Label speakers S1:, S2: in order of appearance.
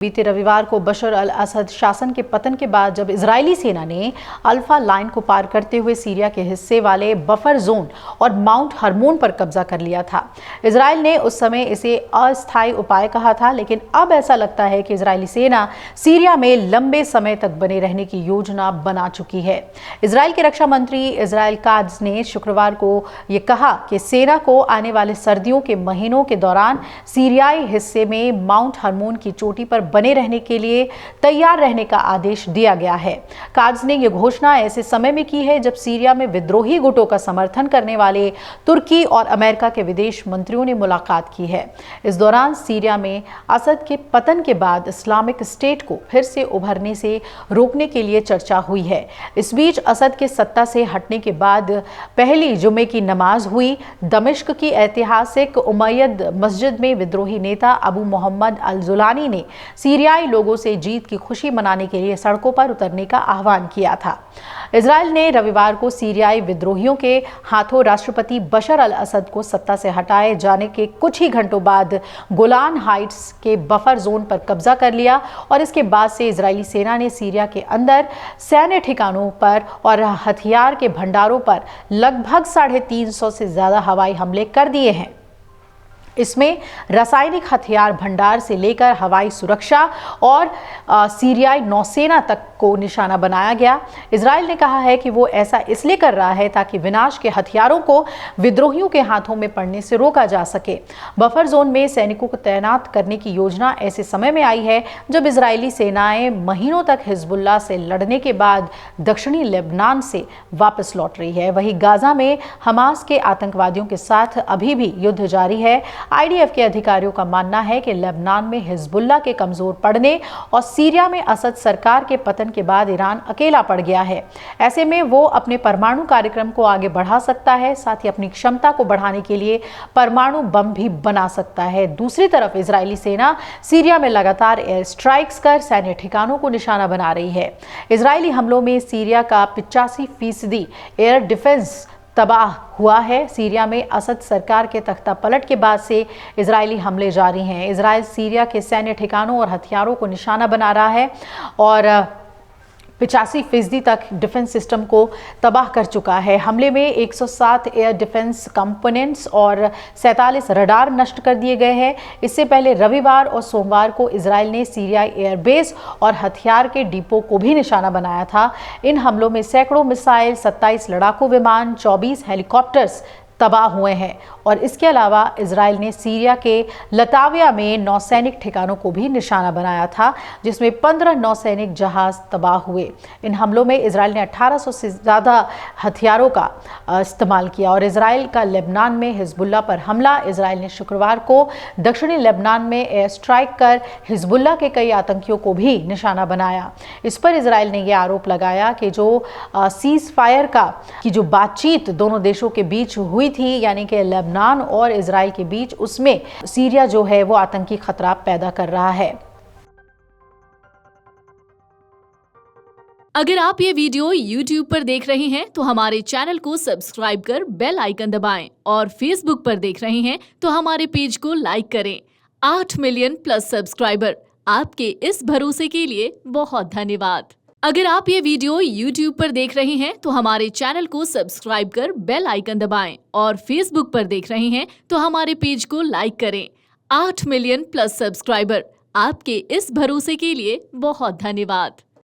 S1: बीते रविवार को बशर अल असद शासन के पतन के बाद जब इजरायली सेना ने अल्फा लाइन को पार करते हुए सीरिया के हिस्से वाले बफर जोन और माउंट हरमोन पर कब्जा कर लिया था। इजरायल ने उस समय इसे अस्थायी उपाय कहा था, लेकिन अब ऐसा लगता है कि इजरायली सेना सीरिया में लंबे समय तक बने रहने की योजना बना चुकी है। इजरायल के रक्षा मंत्री इजराइल काट्ज ने शुक्रवार को ये कहा कि सेना को आने वाले सर्दियों के महीनों के दौरान सीरियाई हिस्से में माउंट हरमोन की चोटी पर बने रहने के लिए तैयार रहने का आदेश दिया गया है। काट्ज ने यह घोषणा ऐसे समय में की है जब सीरिया में विद्रोही गुटों का समर्थन करने वाले तुर्की और अमेरिका के विदेश मंत्रियों ने मुलाकात की है। इस दौरान सीरिया में असद के पतन के बाद इस्लामिक स्टेट को फिर से उभरने से रोकने के लिए चर्चा हुई है। इस बीच असद के सत्ता से हटने के बाद पहली जुमे की नमाज हुई। दमिश्क की ऐतिहासिक उमैयद मस्जिद में विद्रोही नेता अबू मोहम्मद अल जुलानी ने सीरियाई लोगों से जीत की खुशी मनाने के लिए सड़कों पर उतरने का आह्वान किया था। इजरायल ने रविवार को सीरियाई विद्रोहियों के हाथों राष्ट्रपति बशर अल असद को सत्ता से हटाए जाने के कुछ ही घंटों बाद गोलान हाइट्स के बफर जोन पर कब्जा कर लिया और इसके बाद से इजरायली सेना ने सीरिया के अंदर सैन्य ठिकानों पर और हथियार के भंडारों पर लगभग 350 से ज्यादा हवाई हमले कर दिए हैं। इसमें रासायनिक हथियार भंडार से लेकर हवाई सुरक्षा और सीरियाई नौसेना तक को निशाना बनाया गया। इजरायल ने कहा है कि वो ऐसा इसलिए कर रहा है ताकि विनाश के हथियारों को विद्रोहियों के हाथों में पड़ने से रोका जा सके। बफर जोन में सैनिकों को तैनात करने की योजना ऐसे समय में आई है जब इजरायली सेनाएं महीनों तक हिजबुल्लाह से लड़ने के बाद दक्षिणी लेबनान से वापस लौट रही है। वहीं गाजा में हमास के आतंकवादियों के साथ अभी भी युद्ध जारी है। आईडीएफ के अधिकारियों का मानना है कि लेबनान में हिजबुल्लाह के कमजोर पड़ने और सीरिया में असद सरकार के पतन के बाद ईरान अकेला पड़ गया है। ऐसे में वो अपने परमाणु कार्यक्रम को आगे बढ़ा सकता है, साथ ही अपनी क्षमता को बढ़ाने के लिए परमाणु बम भी बना सकता है। दूसरी तरफ इजरायली सेना सीरिया में लगातार एयर स्ट्राइक्स कर सैन्य ठिकानों को निशाना बना रही है। इजरायली हमलों में सीरिया का 85% एयर डिफेंस तबाह हुआ है। सीरिया में असद सरकार के तख्ता पलट के बाद से इजरायली हमले जारी हैं। इजरायल सीरिया के सैन्य ठिकानों और हथियारों को निशाना बना रहा है और 85% तक डिफेंस सिस्टम को तबाह कर चुका है। हमले में 107 एयर डिफेंस कंपोनेंट्स और 47 रडार नष्ट कर दिए गए हैं। इससे पहले रविवार और सोमवार को इजरायल ने सीरियाई एयरबेस और हथियार के डिपो को भी निशाना बनाया था। इन हमलों में सैकड़ों मिसाइल, 27 लड़ाकू विमान, 24 हेलीकॉप्टर्स तबाह हुए हैं और इसके अलावा इजरायल ने सीरिया के लताविया में नौसैनिक ठिकानों को भी निशाना बनाया था, जिसमें 15 नौसैनिक जहाज तबाह हुए। इन हमलों में इजरायल ने 1800 से ज़्यादा हथियारों का इस्तेमाल किया और इजरायल का लेबनान में हिजबुल्लाह पर हमला। इजरायल ने शुक्रवार को दक्षिणी लेबनान में एयर स्ट्राइक कर हिजबुल्लाह के कई आतंकियों को भी निशाना बनाया। इस पर इजरायल ने यह आरोप लगाया कि जो सीज फायर की जो बातचीत दोनों देशों के बीच हुई थी, यानी कि लेबनान और इजरायल के बीच, उसमें सीरिया जो है वो आतंकी खतरा पैदा कर रहा है।
S2: अगर आप ये वीडियो YouTube पर देख रहे हैं तो हमारे चैनल को सब्सक्राइब कर बेल आइकन दबाएं और Facebook पर देख रहे हैं तो हमारे पेज को लाइक करें। 8 मिलियन प्लस सब्सक्राइबर, आपके इस भरोसे के लिए बहुत धन्यवाद। अगर आप ये वीडियो YouTube पर देख रहे हैं तो हमारे चैनल को सब्सक्राइब कर बेल आइकन दबाएं और Facebook पर देख रहे हैं तो हमारे पेज को लाइक करें। 8 मिलियन प्लस सब्सक्राइबर, आपके इस भरोसे के लिए बहुत धन्यवाद।